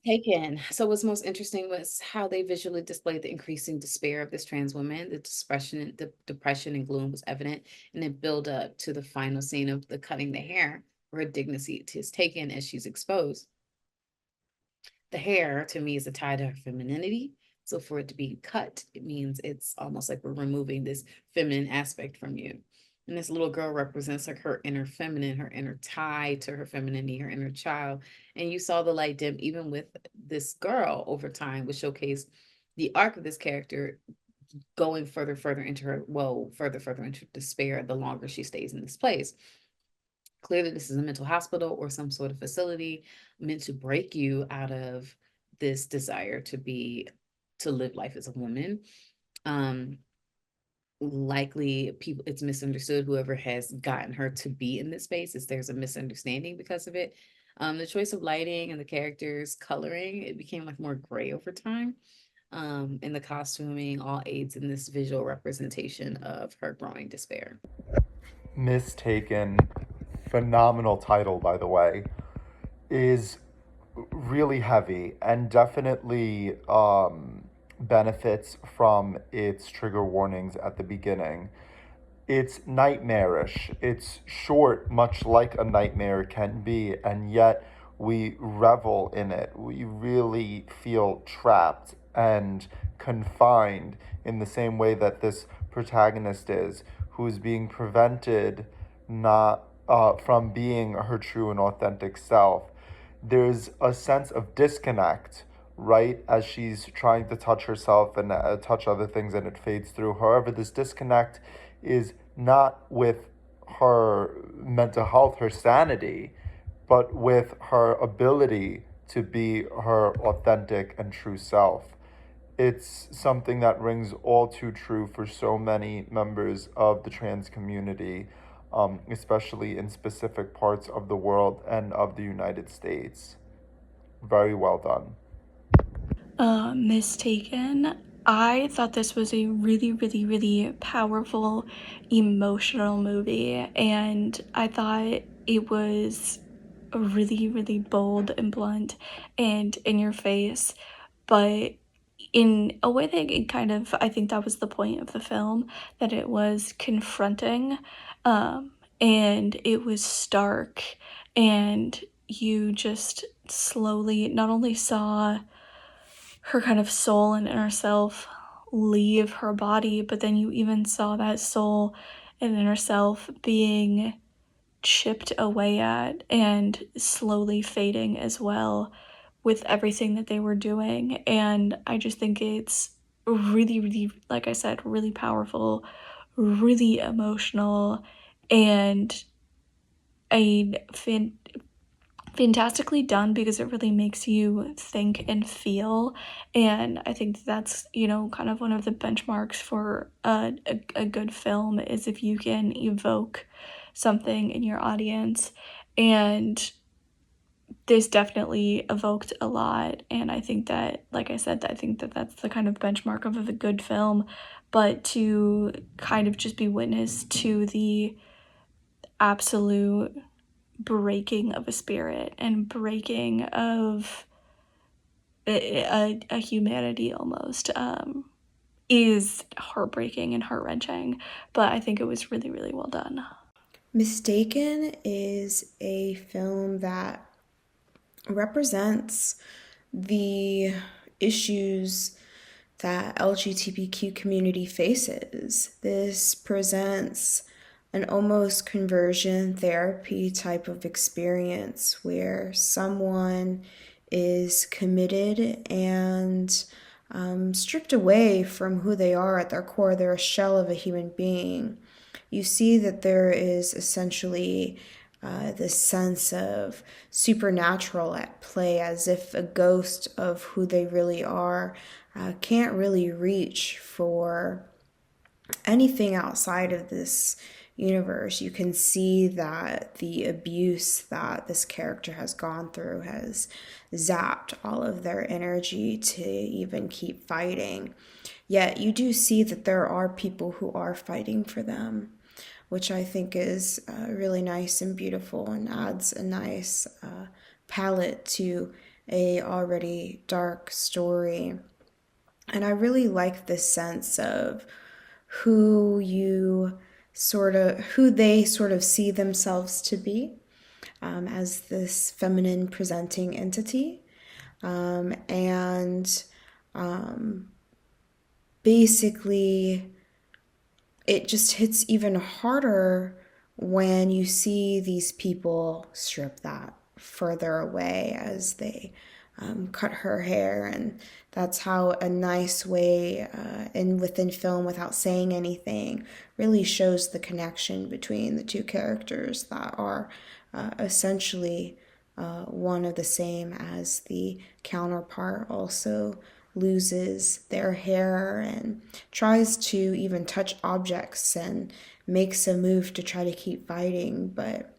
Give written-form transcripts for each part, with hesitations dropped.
Taken. So what's most interesting was how they visually displayed the increasing despair of this trans woman. The depression and gloom was evident, and it built up to the final scene of the cutting the hair, where her dignity is taken as she's exposed. The hair to me is a tie to her femininity. So for it to be cut, it means it's almost like we're removing this feminine aspect from you. And this little girl represents like her inner feminine, her inner tie to her femininity, her inner child. And you saw the light dim even with this girl over time, which showcased the arc of this character going further into her, well, further into despair the longer she stays in this place. Clearly, this is a mental hospital or some sort of facility meant to break you out of this desire to live life as a woman. Um, Likely people it's misunderstood whoever has gotten her to be in this space is there's a misunderstanding because of it. The choice of lighting and the characters coloring, it became like more gray over time. And the costuming all aids in this visual representation of her growing despair. Mistaken, phenomenal title, by the way, is really heavy and definitely benefits from its trigger warnings at the beginning. It's nightmarish. It's short, much like a nightmare can be, and yet we revel in it. We really feel trapped and confined in the same way that this protagonist is, who is being prevented not from being her true and authentic self. There's a sense of disconnect right as she's trying to touch herself and touch other things, and it fades through. However, this disconnect is not with her mental health, her sanity, but with her ability to be her authentic and true self. It's something that rings all too true for so many members of the trans community, especially in specific parts of the world and of the United States. Very well done. Mistaken. I thought this was a really, really, really powerful, emotional movie, and I thought it was really, really bold and blunt and in your face, but in a way that it kind of, I think that was the point of the film, that it was confronting, and it was stark, and you just slowly not only saw her kind of soul and inner self leave her body, but then you even saw that soul and inner self being chipped away at and slowly fading as well with everything that they were doing. And I just think it's really, really, like I said, really powerful, really emotional, and a fantastically done because it really makes you think and feel. And I think that's, kind of one of the benchmarks for a good film is if you can evoke something in your audience. And this definitely evoked a lot. And I think that, like I said, I think that that's the kind of benchmark of a good film. But to kind of just be witness to the absolute breaking of a spirit and breaking of a humanity almost, is heartbreaking and heart-wrenching, but I think it was really, really well done. Mistaken is a film that represents the issues that LGBTQ community faces. This presents an almost conversion therapy type of experience where someone is committed and stripped away from who they are at their core. They're a shell of a human being. You see that there is essentially this sense of supernatural at play, as if a ghost of who they really are can't really reach for anything outside of this universe. You can see that the abuse that this character has gone through has zapped all of their energy to even keep fighting. Yet you do see that there are people who are fighting for them, which I think is really nice and beautiful and adds a nice palette to a already dark story. And I really like this sense of who they sort of see themselves to be, as this feminine presenting entity. And basically, it just hits even harder when you see these people strip that further away as they cut her hair. And that's how a nice way within film, without saying anything, really shows the connection between the two characters that are essentially one of the same, as the counterpart also loses their hair and tries to even touch objects and makes a move to try to keep fighting, but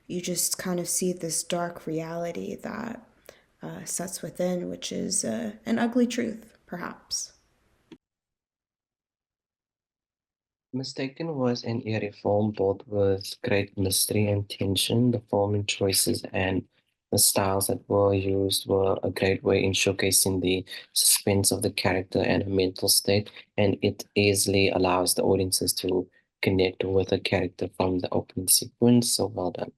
you just kind of see this dark reality that sets within, which is an ugly truth, perhaps. Mistaken was an eerie film both with great mystery and tension. The filming choices and the styles that were used were a great way in showcasing the suspense of the character and her mental state, and it easily allows the audiences to connect with the character from the opening sequence. So well done.